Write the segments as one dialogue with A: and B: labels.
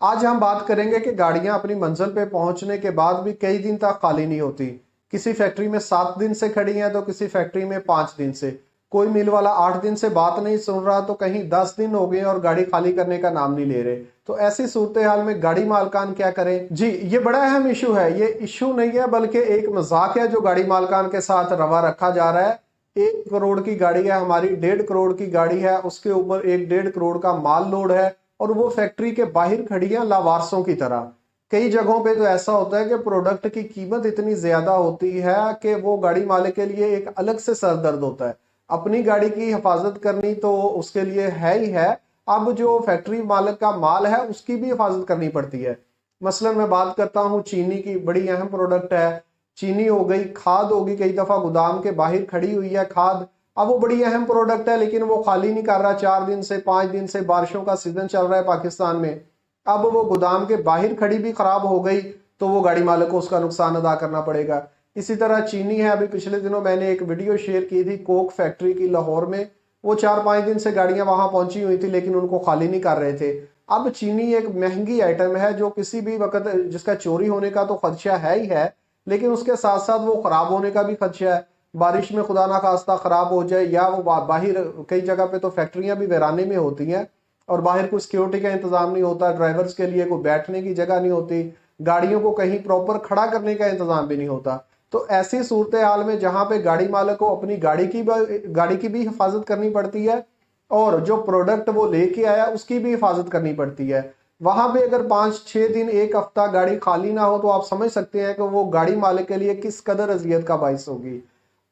A: आज हम बात करेंगे कि गाड़ियां अपनी मंजिल पे पहुंचने के बाद भी कई दिन तक खाली नहीं होती। किसी फैक्ट्री में 7 दिन से खड़ी हैं तो किसी फैक्ट्री में 5 दिन से। कोई मिल वाला 8 दिन से बात नहीं सुन रहा तो कहीं 10 दिन हो गए और गाड़ी खाली करने का नाम नहीं ले रहे। तो ऐसी सूरत हाल में गाड़ी मालकान क्या करें जी? ये बड़ा अहम इशू है। ये इशू नहीं है बल्कि एक मजाक है जो गाड़ी मालकान के साथ रवा रखा जा रहा है। 1 करोड़ की गाड़ी है हमारी, 1.5 करोड़ की गाड़ी है, उसके ऊपर 1-1.5 करोड़ का माल लोड है और वो फैक्ट्री के बाहर खड़ी है लावारसों की तरह। कई जगहों पे तो ऐसा होता है कि प्रोडक्ट की कीमत इतनी ज्यादा होती है कि वो गाड़ी मालिक के लिए एक अलग से सरदर्द होता है। अपनी गाड़ी की हिफाजत करनी तो उसके लिए है ही है, अब जो फैक्ट्री मालिक का माल है उसकी भी हिफाजत करनी पड़ती है। मसलन मैं बात करता हूँ चीनी की, बड़ी अहम प्रोडक्ट है। चीनी हो गई, खाद होगी, कई दफा गोदाम के बाहर खड़ी हुई है खाद। अब वो बड़ी अहम प्रोडक्ट है लेकिन वो खाली नहीं कर रहा, 4 दिन से 5 दिन से बारिशों का सीजन चल रहा है पाकिस्तान में। अब वो गोदाम के बाहर खड़ी भी खराब हो गई तो वो गाड़ी मालिक को उसका नुकसान अदा करना पड़ेगा। इसी तरह चीनी है, अभी पिछले दिनों मैंने एक वीडियो शेयर की थी कोक फैक्ट्री की लाहौर में। वो 4-5 दिन से गाड़ियां वहां पहुंची हुई थी लेकिन उनको खाली नहीं कर रहे थे। अब चीनी एक महंगी आइटम है जो किसी भी वक्त जिसका चोरी होने का तो खदशा है ही है, लेकिन उसके साथ साथ वो खराब होने का भी खदशा है। बारिश में खुदा ना खास्ता खराब हो जाए या वो बाहर, कई जगह पे तो फैक्ट्रियां भी वीराने में होती हैं और बाहर कोई सिक्योरिटी का इंतजाम नहीं होता, ड्राइवर्स के लिए कोई बैठने की जगह नहीं होती, गाड़ियों को कहीं प्रॉपर खड़ा करने का इंतजाम भी नहीं होता। तो ऐसी सूरत हाल में जहां पे गाड़ी मालिक को अपनी गाड़ी की भी हिफाजत करनी पड़ती है और जो प्रोडक्ट वो लेके आया उसकी भी हिफाजत करनी पड़ती है, वहां पे अगर 5-6 दिन, एक हफ्ता गाड़ी खाली ना हो तो आप समझ सकते हैं कि वो गाड़ी मालिक के लिए किस कदर अजियत का बाइस होगी।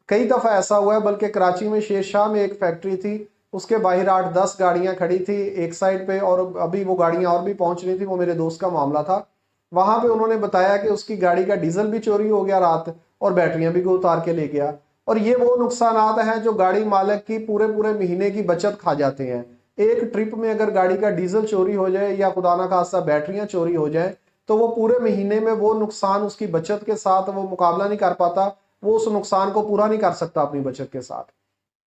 A: कई दफा ऐसा हुआ है, बल्कि कराची में शेरशाह में एक फैक्ट्री थी, उसके बाहर 8-10 गाड़ियां खड़ी थी एक साइड पे और अभी वो गाड़ियां और भी पहुंच रही थी। वो मेरे दोस्त का मामला था। वहां पे उन्होंने बताया कि उसकी गाड़ी का डीजल भी चोरी हो गया रात और बैटरियां भी कोई उतार के ले गया। और ये वो नुकसानात हैं जो गाड़ी मालिक की पूरे पूरे महीने की बचत खा जाते हैं। एक ट्रिप में अगर गाड़ी का डीजल चोरी हो जाए या खुदा ना खास्ता बैटरियां चोरी हो जाए तो वो पूरे महीने में वो नुकसान उसकी बचत के साथ वो मुकाबला नहीं कर पाता, वो उस नुकसान को पूरा नहीं कर सकता अपनी बचत के साथ।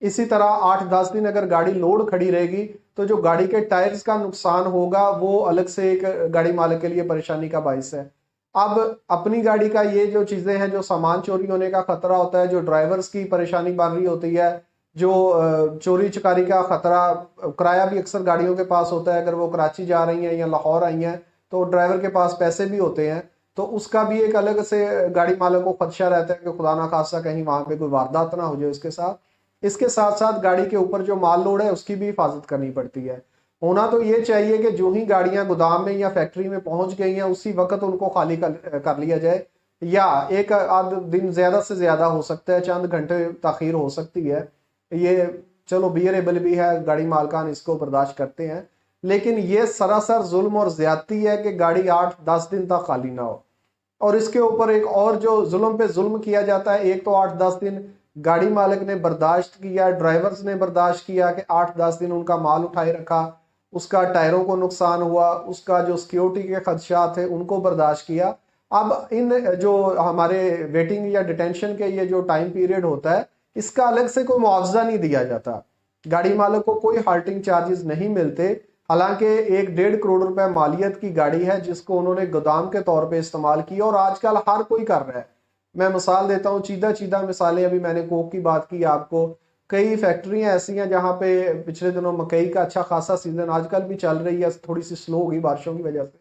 A: इसी तरह 8-10 दिन अगर गाड़ी लोड खड़ी रहेगी तो जो गाड़ी के टायर्स का नुकसान होगा वो अलग से एक गाड़ी मालिक के लिए परेशानी का बाइस है। अब अपनी गाड़ी का ये जो चीजें हैं, जो सामान चोरी होने का खतरा होता है, जो ड्राइवर्स की परेशानी बन रही होती है, जो चोरी चकारी का खतरा, किराया भी अक्सर गाड़ियों के पास होता है। अगर वो कराची जा रही हैं या लाहौर आई हैं तो ड्राइवर के पास पैसे भी होते हैं, तो उसका भी एक अलग से गाड़ी मालिक को खदशा रहता है कि खुदा ना खास्ता कहीं वहां पे कोई वारदात ना हो जाए उसके साथ। इसके साथ साथ गाड़ी के ऊपर जो माल लोड है उसकी भी हिफाजत करनी पड़ती है। होना तो ये चाहिए कि जो ही गाड़ियां गोदाम में या फैक्ट्री में पहुंच गई हैं उसी वक्त उनको खाली कर लिया जाए, या एक आध दिन ज्यादा से ज्यादा हो सकता है, चंद घंटे ताखीर हो सकती है। ये चलो बियरेबल भी है, गाड़ी मालकान इसको बर्दाश्त करते हैं, लेकिन ये सरासर जुल्म और ज्यादती है कि गाड़ी 8-10 दिन तक खाली ना हो। और इसके ऊपर एक और जो जुल्म पे जुल्म किया जाता है, एक तो 8-10 दिन गाड़ी मालिक ने बर्दाश्त किया, ड्राइवर्स ने बर्दाश्त किया कि 8-10 दिन उनका माल उठाए रखा, उसका टायरों को नुकसान हुआ, उसका जो सिक्योरिटी के खदशात थे उनको बर्दाश्त किया। अब इन जो हमारे वेटिंग या डिटेंशन के ये जो टाइम पीरियड होता है इसका अलग से कोई मुआवजा नहीं दिया जाता, गाड़ी मालिक को कोई हाल्टिंग चार्जेस नहीं मिलते। हालांकि 1-1.5 करोड़ रुपए मालियत की गाड़ी है जिसको उन्होंने गोदाम के तौर पे इस्तेमाल किया और आजकल हर कोई कर रहा है। मैं मिसाल देता हूँ, चीदा चीदा मिसालें, अभी मैंने कोक की बात की आपको, कई फैक्ट्रियां ऐसी हैं जहां पे पिछले दिनों मकई का अच्छा खासा सीजन आजकल भी चल रही है, थोड़ी सी स्लो होगी बारिशों की वजह से।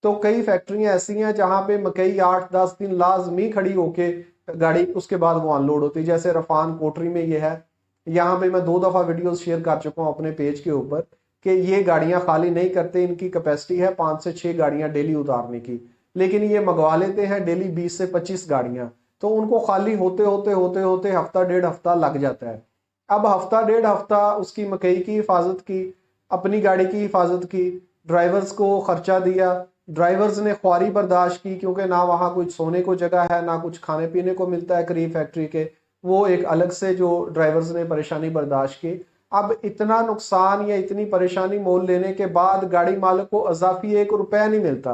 A: तो कई फैक्ट्रियां ऐसी हैं जहां पे मकई 8-10 दिन लाजमी खड़ी होके गाड़ी उसके बाद वो अनलोड होती है, जैसे रफान कोटरी में ये है। यहाँ पे मैं 2 दफा वीडियोस शेयर कर चुका हूँ अपने पेज के ऊपर कि ये गाड़ियां खाली नहीं करते, इनकी कैपेसिटी है 5 से 6 गाड़ियां डेली उतारने की, लेकिन ये मंगवा लेते हैं डेली 20 से 25 गाड़ियां। तो उनको खाली होते होते होते होते हफ्ता 1.5 हफ्ता लग जाता है। अब हफ्ता 1.5 हफ्ता उसकी मकई की हिफाजत की, अपनी गाड़ी की हिफाजत की, ड्राइवर्स को खर्चा दिया, ड्राइवर्स ने ख्वारी बर्दाश्त की क्योंकि ना वहाँ कुछ सोने को जगह है ना कुछ खाने पीने को मिलता है करीब फैक्ट्री के, वो एक अलग से जो ड्राइवर्स ने परेशानी बर्दाश्त की। अब इतना नुकसान या इतनी परेशानी मोल लेने के बाद गाड़ी मालिक को अजाफी 1 रुपया नहीं मिलता,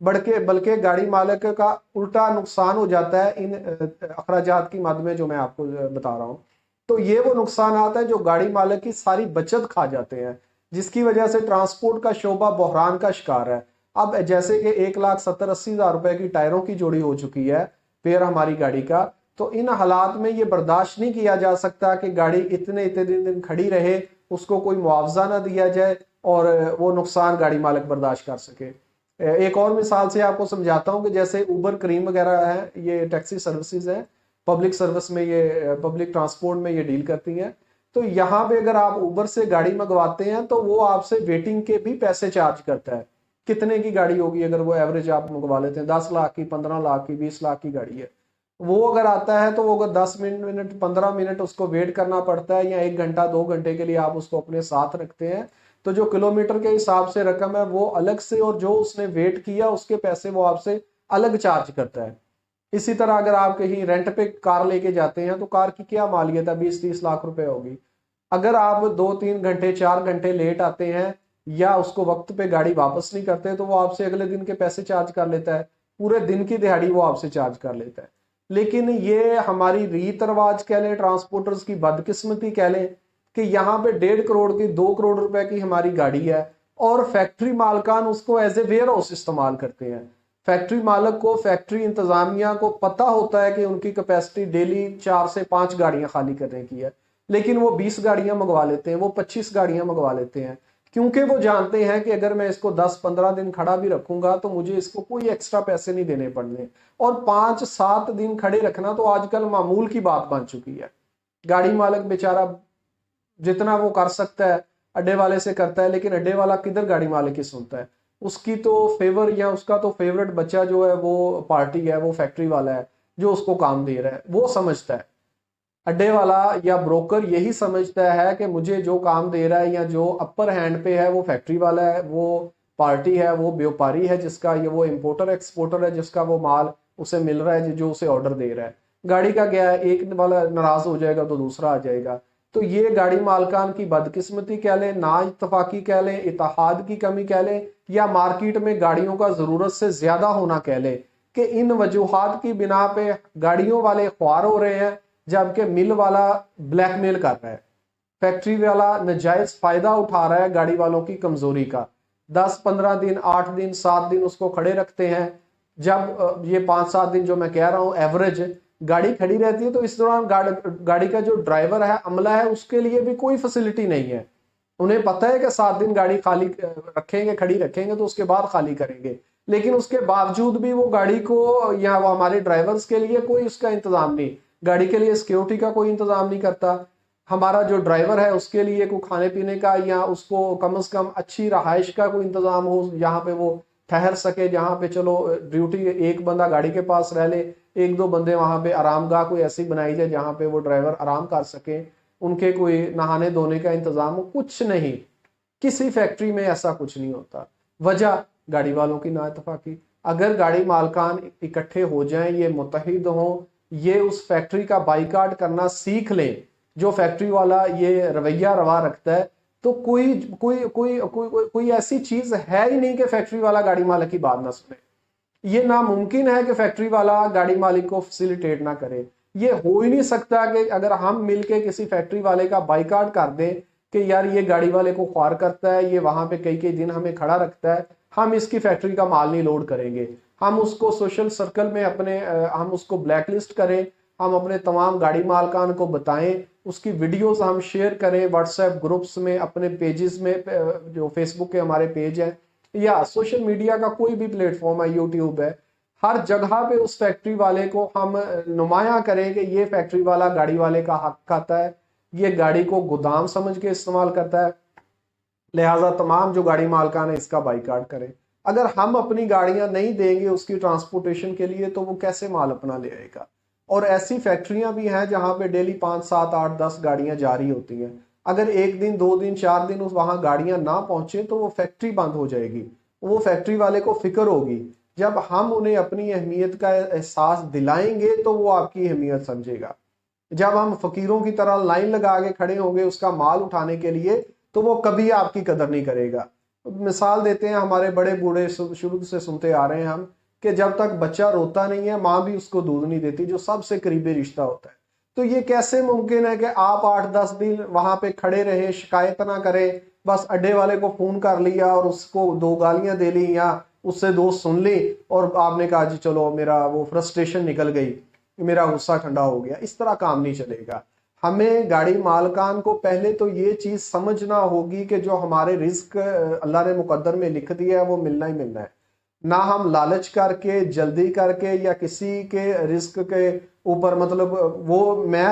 A: बल्कि गाड़ी मालिक का उल्टा नुकसान हो जाता है इन अखराजात की मद में जो मैं आपको बता रहा हूँ। तो ये वो नुकसान आता है जो गाड़ी मालिक की सारी बचत खा जाते हैं, जिसकी वजह से ट्रांसपोर्ट का शोबा बहरान का शिकार है। अब जैसे कि 1,70,80,000 रुपए की टायरों की जोड़ी हो चुकी है फेयर हमारी गाड़ी का, तो इन हालात में ये बर्दाश्त नहीं किया जा सकता कि गाड़ी इतने इतने दिन खड़ी रहे, उसको कोई मुआवजा ना दिया जाए और वो नुकसान गाड़ी मालिक बर्दाश्त कर सके। एक और मिसाल से आपको समझाता हूं कि जैसे उबर क्रीम वगैरह है, ये टैक्सी सर्विसेज है, पब्लिक सर्विस में ये पब्लिक ट्रांसपोर्ट में ये डील करती हैं। तो यहाँ पे अगर आप उबर से गाड़ी मंगवाते हैं तो वो आपसे वेटिंग के भी पैसे चार्ज करता है। कितने की गाड़ी होगी, अगर वो एवरेज आप मंगवा लेते हैं 10 लाख की, 15 लाख की, 20 लाख की गाड़ी है, वो अगर आता है तो वो अगर 10 मिनट 15 मिनट उसको वेट करना पड़ता है या 1 घंटा 2 घंटे के लिए आप उसको अपने साथ रखते हैं, तो जो किलोमीटर के हिसाब से रकम है वो अलग से, और जो उसने वेट किया उसके पैसे वो आपसे अलग चार्ज करता है। इसी तरह अगर आप कहीं रेंट पे कार लेके जाते हैं तो कार की क्या मालियत है, 20-30 लाख रुपए होगी। अगर आप 2-3 घंटे 4 घंटे लेट आते हैं या उसको वक्त पे गाड़ी वापस नहीं करते तो वो आपसे अगले दिन के पैसे चार्ज कर लेता है, पूरे दिन की दिहाड़ी वो आपसे चार्ज कर लेता है। लेकिन ये हमारी रीत रिवाज कह लें, ट्रांसपोर्टर्स की बदकिस्मती कह लें कि यहाँ पे 1.5 करोड़ की 2 करोड़ रुपए की हमारी गाड़ी है और फैक्ट्री मालकान उसको एज ए वेयर हाउस इस्तेमाल करते हैं। फैक्ट्री मालक को, फैक्ट्री इंतजामिया को पता होता है कि उनकी कैपेसिटी डेली 4 से 5 गाड़ियां खाली करने की है, लेकिन वो 20 गाड़ियां मंगवा लेते हैं, वो 25 गाड़ियां मंगवा लेते हैं, क्योंकि वो जानते हैं कि अगर मैं इसको 10-15 दिन खड़ा भी रखूंगा तो मुझे इसको कोई एक्स्ट्रा पैसे नहीं देने पड़ने। और 5-7 दिन खड़े रखना तो आजकल मामूल की बात बन चुकी है। गाड़ी मालक बेचारा जितना वो कर सकता है अड्डे वाले से करता है, लेकिन अड्डे वाला किधर गाड़ी मालिक की सुनता है। उसकी तो फेवर या उसका तो फेवरेट बच्चा जो है वो पार्टी है, वो फैक्ट्री वाला है जो उसको काम दे रहा है, वो समझता है। अड्डे वाला या ब्रोकर यही समझता है कि मुझे जो काम दे रहा है या जो अपर हैंड पे है वो फैक्ट्री वाला है, वो पार्टी है, वो व्यापारी है जिसका, ये वो इंपोर्टर एक्सपोर्टर है जिसका वो माल उसे मिल रहा है, जो उसे ऑर्डर दे रहा है। गाड़ी का क्या है, एक वाला नाराज हो जाएगा तो दूसरा आ जाएगा। तो ये गाड़ी मालकान की बदकिस्मती कह लें, ना इत्तफाकी कह लें, इत्तेहाद की कमी कह लें, या मार्केट में गाड़ियों का जरूरत से ज्यादा होना कह लें, कि इन वजूहात की बिना पे गाड़ियों वाले ख्वार हो रहे हैं जबकि मिल वाला ब्लैकमेल कर रहा है। फैक्ट्री वाला नजायज फायदा उठा रहा है गाड़ी वालों की कमजोरी का। 10-15 दिन, 8 दिन, 7 दिन उसको खड़े रखते हैं। जब ये 5-7 दिन जो मैं कह रहा हूं एवरेज गाड़ी खड़ी रहती है, तो इस दौरान गाड़ी का जो ड्राइवर है, अमला है, उसके लिए भी कोई फैसिलिटी नहीं है। उन्हें पता है कि 7 दिन गाड़ी खाली रखेंगे, खड़ी रखेंगे तो उसके बाद खाली करेंगे, लेकिन उसके बावजूद भी वो गाड़ी को, या वो हमारे ड्राइवर्स के लिए कोई उसका इंतजाम नहीं, गाड़ी के लिए सिक्योरिटी का कोई इंतजाम नहीं करता। हमारा जो ड्राइवर है उसके लिए कोई खाने पीने का या उसको कम से कम अच्छी रहाइश का कोई इंतजाम हो, जहाँ पे वो ठहर सके, जहाँ पे चलो ड्यूटी एक बंदा गाड़ी के पास रह ले, 1-2 बंदे वहां पे आरामगाह कोई ऐसी बनाई जाए जहाँ पे वो ड्राइवर आराम कर सके, उनके कोई नहाने धोने का इंतजाम हो, कुछ नहीं। किसी फैक्ट्री में ऐसा कुछ नहीं होता। वजह गाड़ी वालों की नाइतफाकी। अगर गाड़ी मालकान इकट्ठे हो जाएं, ये मुत्तहिद हों, ये उस फैक्ट्री का बाइकाट करना सीख लें, जो फैक्ट्री वाला ये रवैया रवा रखता है, तो कोई कोई कोई कोई कोई, कोई ऐसी चीज है ही नहीं कि फैक्ट्री वाला गाड़ी मालिक की बात ना सुने। ये नामुमकिन है कि फैक्ट्री वाला गाड़ी मालिक को फैसिलिटेट ना करे। ये हो ही नहीं सकता कि अगर हम मिलके किसी फैक्ट्री वाले का बाइकाट कर दें कि यार ये गाड़ी वाले को ख्वार करता है, ये वहां पे कई कई दिन हमें खड़ा रखता है, हम इसकी फैक्ट्री का माल नहीं लोड करेंगे, हम उसको सोशल सर्कल में अपने हम उसको ब्लैकलिस्ट करें, हम अपने तमाम गाड़ी मालकान को बताएं, उसकी वीडियोस हम शेयर करें व्हाट्सएप ग्रुप्स में, अपने पेजेस में, जो फेसबुक के हमारे पेज हैं या सोशल मीडिया का कोई भी प्लेटफॉर्म है, यूट्यूब है, हर जगह पे उस फैक्ट्री वाले को हम नुमाया करें कि ये फैक्ट्री वाला गाड़ी वाले का हक खाता है, ये गाड़ी को गोदाम समझ के इस्तेमाल करता है, लिहाजा तमाम जो गाड़ी मालकान है इसका बाइकाट करें। अगर हम अपनी गाड़ियां नहीं देंगे उसकी ट्रांसपोर्टेशन के लिए तो वो कैसे माल अपना ले आएगा। और ऐसी फैक्ट्रियां भी हैं जहां पे डेली 5-7-8-10 गाड़ियां जारी होती हैं। अगर 1 दिन 2 दिन 4 दिन उस वहां गाड़ियां ना पहुंचे तो वो फैक्ट्री बंद हो जाएगी। वो फैक्ट्री वाले को फिक्र होगी। जब हम उन्हें अपनी अहमियत का एहसास दिलाएंगे तो वो आपकी अहमियत समझेगा। जब हम फकीरों की तरह लाइन लगा के खड़े होंगे उसका माल उठाने के लिए तो वो कभी आपकी कदर नहीं करेगा। मिसाल देते हैं, हमारे बड़े बूढ़े शुरू से सुनते आ रहे हैं हम कि जब तक बच्चा रोता नहीं है माँ भी उसको दूध नहीं देती, जो सबसे करीबी रिश्ता होता है। तो ये कैसे मुमकिन है कि आप 8-10 दिन वहां पे खड़े रहे, शिकायत ना करें, बस अड्डे वाले को फोन कर लिया और उसको 2 गालियां दे ली या उससे दोस्त सुन ली और आपने कहा जी चलो मेरा वो फ्रस्ट्रेशन निकल गई, मेरा गुस्सा ठंडा हो गया। इस तरह काम नहीं चलेगा। हमें गाड़ी मालकान को पहले तो ये चीज समझना होगी कि जो हमारे रिस्क अल्लाह ने मुकद्दर में लिख दिया है वो मिलना ही मिलना है। ना हम लालच करके जल्दी करके या किसी के रिस्क के ऊपर मतलब वो मैं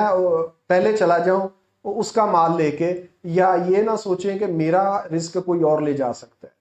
A: पहले चला जाऊं उसका माल लेके, या ये ना सोचें कि मेरा रिस्क कोई और ले जा सकता है।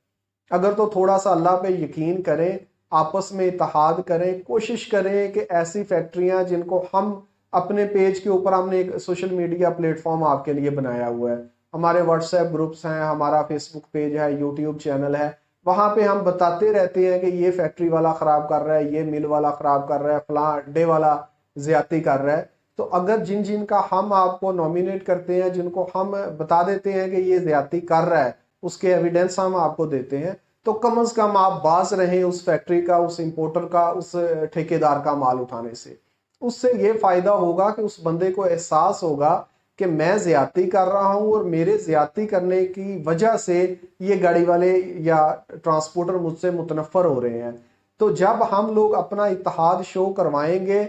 A: अगर तो थोड़ा सा अल्लाह पे यकीन करें, आपस में इत्तेहाद करें, कोशिश करें कि ऐसी फैक्ट्रियां जिनको हम अपने पेज के ऊपर, हमने एक सोशल मीडिया प्लेटफॉर्म आपके लिए बनाया हुआ है, हमारे व्हाट्सएप ग्रुप्स हैं, हमारा फेसबुक पेज है, यूट्यूब चैनल है, वहां पे हम बताते रहते हैं कि ये फैक्ट्री वाला खराब कर रहा है, ये मिल वाला खराब कर रहा है, फलां अड्डे वाला ज्यादती कर रहा है। तो अगर जिन जिन का हम आपको नॉमिनेट करते हैं, जिनको हम बता देते हैं कि ये ज्यादती कर रहा है, उसके एविडेंस हम आपको देते हैं, तो कम से कम आप बाज रहें उस फैक्ट्री का, उस इंपोर्टर का, उस ठेकेदार का माल उठाने से। उससे ये फायदा होगा कि उस बंदे को एहसास होगा कि मैं ज्यादती कर रहा हूं और मेरे ज्यादती करने की वजह से ये गाड़ी वाले या ट्रांसपोर्टर मुझसे मुतनफर हो रहे हैं। तो जब हम लोग अपना इत्तेहाद शो करवाएंगे,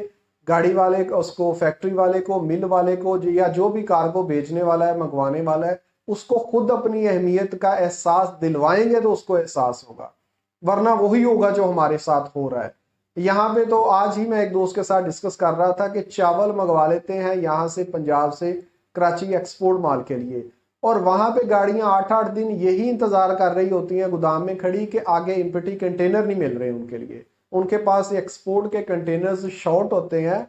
A: गाड़ी वाले को, उसको फैक्ट्री वाले को, मिल वाले को, या जो भी कार्गो बेचने वाला है, मंगवाने वाला है, उसको खुद अपनी अहमियत का एहसास दिलवाएंगे तो उसको एहसास होगा। वरना वही होगा जो हमारे साथ हो रहा है। यहाँ पे तो आज ही मैं एक दोस्त के साथ डिस्कस कर रहा था कि चावल मंगवा लेते हैं यहाँ से, पंजाब से कराची एक्सपोर्ट माल के लिए, और वहां पे गाड़ियां 8-8 दिन यही इंतजार कर रही होती हैं गोदाम में खड़ी कि आगे इम्पटी कंटेनर नहीं मिल रहे उनके लिए। उनके पास एक्सपोर्ट के कंटेनर्स शॉर्ट होते हैं,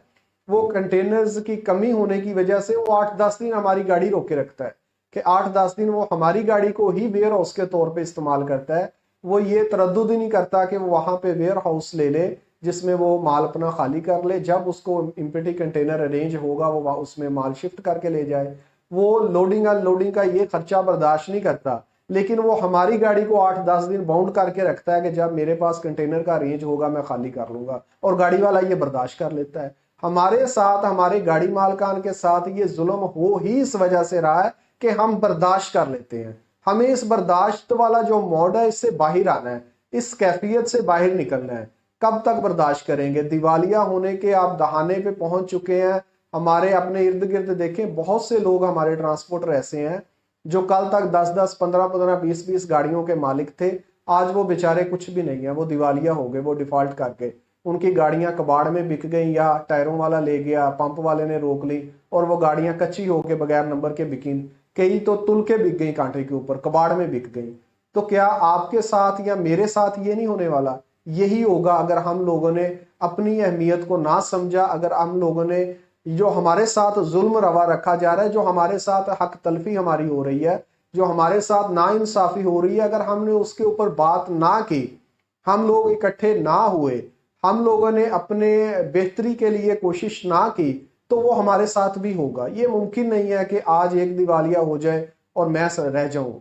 A: वो कंटेनर्स की कमी होने की वजह से वो 8-10 दिन हमारी गाड़ी रोके रखता है कि 8-10 दिन वो हमारी गाड़ी को ही वेयर हाउस के तौर पे इस्तेमाल करता है। वो ये तरद्दुद ही नहीं करता कि वो वहां पे वेयर हाउस ले ले जिसमें वो माल अपना खाली कर ले, जब उसको इम्पटी कंटेनर अरेंज होगा वो उसमें माल शिफ्ट करके ले जाए। वो लोडिंग अनलोडिंग का ये खर्चा बर्दाश्त नहीं करता, लेकिन वो हमारी गाड़ी को 8-10 दिन बाउंड करके रखता है कि जब मेरे पास कंटेनर का अरेंज होगा मैं खाली कर लूंगा, और गाड़ी वाला ये बर्दाश्त कर लेता है। हमारे साथ, हमारे गाड़ी मालकान के साथ ये जुल्म हो ही इस वजह से रहा है कि हम बर्दाश्त कर लेते हैं। हमें इस बर्दाश्त वाला जो मोड है इससे बाहर आना है, इस कैफियत से बाहर निकलना है। कब तक बर्दाश्त करेंगे? दिवालिया होने के आप दहाने पे पहुंच चुके हैं। हमारे अपने इर्द गिर्द देखें, बहुत से लोग हमारे ट्रांसपोर्टर ऐसे हैं जो कल तक 10-10, 15-15, 20-20 गाड़ियों के मालिक थे, आज वो बेचारे कुछ भी नहीं है, वो दिवालिया हो गए, वो डिफॉल्ट करके उनकी गाड़ियां कबाड़ में बिक गई, या टायरों वाला ले गया, पंप वाले ने रोक ली, और वो गाड़ियां कच्ची होके बगैर नंबर के बिकी। कई तो तुल के बिक गई, कांटे के ऊपर कबाड़ में बिक गई। तो क्या आपके साथ या मेरे साथ ये नहीं होने वाला? यही होगा अगर हम लोगों ने अपनी अहमियत को ना समझा, अगर हम लोगों ने जो हमारे साथ जुल्म रवा रखा जा रहा है, जो हमारे साथ हक तलफी हमारी हो रही है, जो हमारे साथ नाइंसाफी हो रही है, अगर हमने उसके ऊपर बात ना की, हम लोग इकट्ठे ना हुए, हम लोगों ने अपने बेहतरी के लिए कोशिश ना की, तो वो हमारे साथ भी होगा। ये मुमकिन नहीं है कि आज एक दिवालिया हो जाए और मैं रह जाऊं।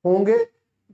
A: होंगे।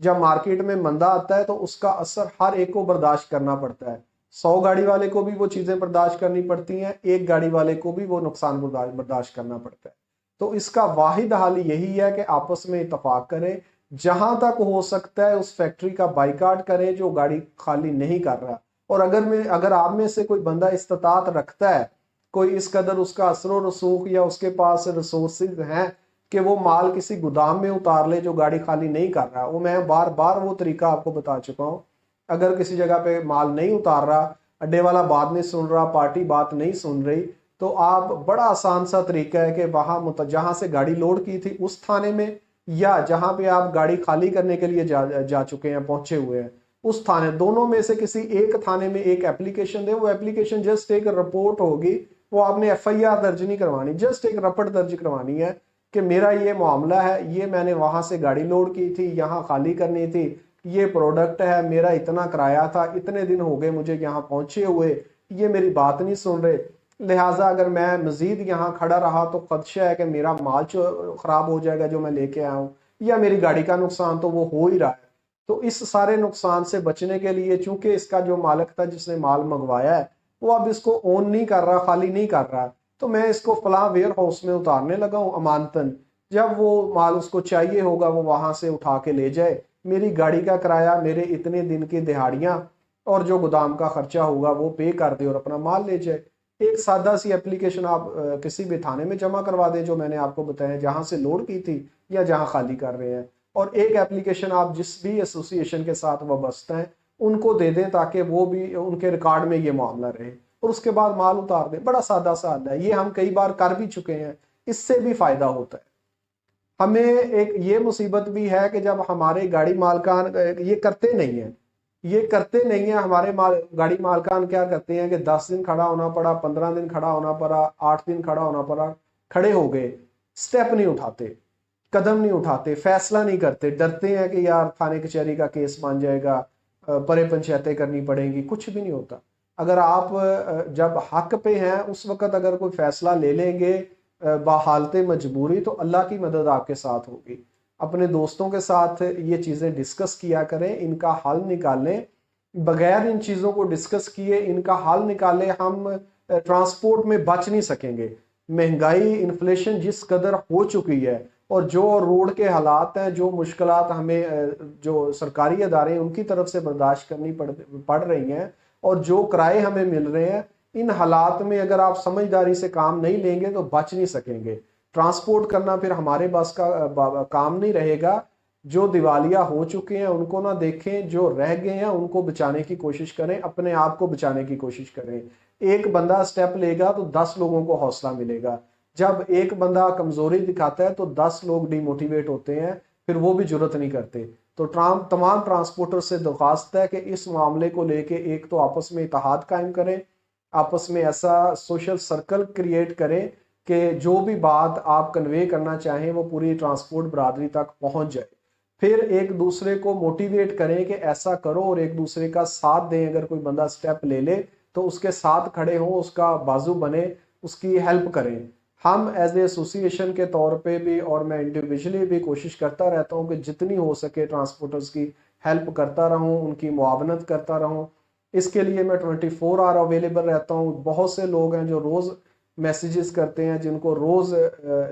A: जब मार्केट में मंदा आता है तो उसका असर हर एक को बर्दाश्त करना पड़ता है। 100 गाड़ी वाले को भी वो चीजें बर्दाश्त करनी पड़ती हैं, एक गाड़ी वाले को भी वो नुकसान बर्दाश्त करना पड़ता है। तो इसका वाहिद हल यही है कि आपस में इत्तेफाक करें, जहां तक हो सकता है उस फैक्ट्री का बाइकाट करें जो गाड़ी खाली नहीं कर रहा। और अगर आप में से कोई बंदा इस्तात रखता है, कोई इस कदर उसका असर रसूख या उसके पास रिसोर्सेज हैं कि वो माल किसी गोदाम में उतार ले जो गाड़ी खाली नहीं कर रहा, वो मैं बार बार वो तरीका आपको बता चुका हूँ। अगर किसी जगह पे माल नहीं उतार रहा, अड्डे वाला बात नहीं सुन रहा, पार्टी बात नहीं सुन रही, तो आप बड़ा आसान सा तरीका है कि वहां जहां से गाड़ी लोड की थी उस थाने में, या जहां पे आप गाड़ी खाली करने के लिए जा चुके हैं, पहुंचे हुए हैं, उस थाने, दोनों में से किसी एक थाने में एक एप्लीकेशन दे। वो एप्लीकेशन जस्ट एक रिपोर्ट होगी, वो आपने FIR दर्ज नहीं करवानी, जस्ट एक रपट दर्ज करवानी है कि मेरा ये मामला है, ये मैंने वहां से गाड़ी लोड की थी, यहाँ खाली करनी थी, ये प्रोडक्ट है, मेरा इतना किराया था, इतने दिन हो गए मुझे यहाँ पहुंचे हुए, ये मेरी बात नहीं सुन रहे, लिहाजा अगर मैं मजीद यहाँ खड़ा रहा तो खदशा है कि मेरा माल खराब हो जाएगा जो मैं लेके आया हूँ, या मेरी गाड़ी का नुकसान तो वो हो ही रहा है। तो इस सारे नुकसान से बचने के लिए, चूंकि इसका जो मालिक था जिसने माल मंगवाया है वो अब इसको ओन नहीं कर रहा, खाली नहीं कर रहा, तो मैं इसको फलां वेयर हाउस में उतारने लगा हूं अमानतन, जब वो माल उसको चाहिए होगा वो वहां से उठा के ले जाए, मेरी गाड़ी का किराया, मेरे इतने दिन की दिहाड़ियां और जो गोदाम का खर्चा होगा वो पे कर दे और अपना माल ले जाए। एक सादा सी एप्लीकेशन आप किसी भी थाने में जमा करवा दें, जो मैंने आपको बताया, जहां से लोड की थी या जहां खाली कर रहे हैं, और एक एप्लीकेशन आप जिस भी एसोसिएशन के साथ वाबस्ता हैं उनको दे दें ताकि वो भी उनके रिकॉर्ड में ये मामला रहे, और उसके बाद माल उतार दें। बड़ा सादा सा हल है, ये हम कई बार कर भी चुके हैं, इससे भी फायदा होता है। हमें एक ये मुसीबत भी है कि जब हमारे गाड़ी मालकान ये करते नहीं है, हमारे गाड़ी मालकान क्या करते हैं कि 10 दिन खड़ा होना पड़ा, 15 दिन खड़ा होना पड़ा, 8 दिन खड़ा होना पड़ा, खड़े हो गए, स्टेप नहीं उठाते, कदम नहीं उठाते, फैसला नहीं करते, डरते हैं कि यार थाने कचहरी का केस बन जाएगा, परे पंचायतें करनी पड़ेंगी। कुछ भी नहीं होता। अगर आप जब हक पे हैं उस वक्त अगर कोई फैसला ले लेंगे बहालते मजबूरी, तो अल्लाह की मदद आपके साथ होगी। अपने दोस्तों के साथ ये चीज़ें डिस्कस किया करें, इनका हल निकालें। बगैर इन चीज़ों को डिस्कस किए इनका हल निकाले हम ट्रांसपोर्ट में बच नहीं सकेंगे। महंगाई, इन्फ्लेशन जिस कदर हो चुकी है, और जो रोड के हालात हैं, जो मुश्किलात हमें जो सरकारी अदारे उनकी तरफ से बर्दाश्त करनी पड़ रही हैं, और जो किराए हमें मिल रहे हैं, इन हालात में अगर आप समझदारी से काम नहीं लेंगे तो बच नहीं सकेंगे। ट्रांसपोर्ट करना फिर हमारे बस का काम नहीं रहेगा। जो दिवालिया हो चुके हैं उनको ना देखें, जो रह गए हैं उनको बचाने की कोशिश करें, अपने आप को बचाने की कोशिश करें। एक बंदा स्टेप लेगा तो 10 लोगों को हौसला मिलेगा। जब एक बंदा कमजोरी दिखाता है तो 10 लोग डिमोटिवेट होते हैं, फिर वो भी जरूरत नहीं करते। तो तमाम ट्रांसपोर्टर से दरख्वास्त है कि इस मामले को लेके एक तो आपस में इत्तेहाद कायम करें, आपस में ऐसा सोशल सर्कल क्रिएट करें कि जो भी बात आप कन्वे करना चाहें वो पूरी ट्रांसपोर्ट बरादरी तक पहुंच जाए। फिर एक दूसरे को मोटिवेट करें कि ऐसा करो, और एक दूसरे का साथ दें। अगर कोई बंदा स्टेप ले ले तो उसके साथ खड़े हों, उसका बाजू बने, उसकी हेल्प करें। हम एज ए एसोसिएशन के तौर पे भी और मैं इंडिविजुअली भी कोशिश करता रहता हूँ कि जितनी हो सके ट्रांसपोर्टर्स की हेल्प करता रहूँ, उनकी मुआवनत करता रहूँ। इसके लिए मैं 24 आवर अवेलेबल रहता हूँ। बहुत से लोग हैं जो रोज़ मैसेजेस करते हैं, जिनको रोज़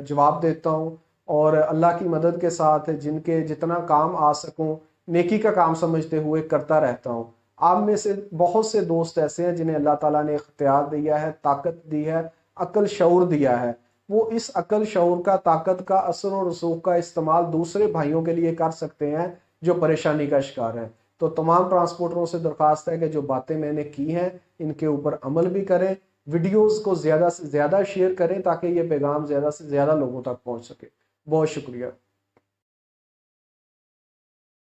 A: जवाब देता हूँ, और अल्लाह की मदद के साथ जिनके जितना काम आ सकूँ नेकी का काम समझते हुए करता रहता हूँ। आप में से बहुत से दोस्त ऐसे हैं जिन्हें अल्लाह ताला ने इख्तियार दिया है, ताकत दी है, अकल शऊर दिया है। वो इस अकल शऊर का, ताकत का, असर और रसूख का इस्तेमाल दूसरे भाइयों के लिए कर सकते हैं जो परेशानी का शिकार हैं। तो तमाम ट्रांसपोर्टरों से दरख्वास्त है कि जो बातें मैंने की हैं इनके ऊपर अमल भी करें, वीडियोस को ज़्यादा से ज़्यादा शेयर करें ताकि ये पैगाम ज़्यादा से ज़्यादा लोगों तक पहुंच सके। बहुत शुक्रिया।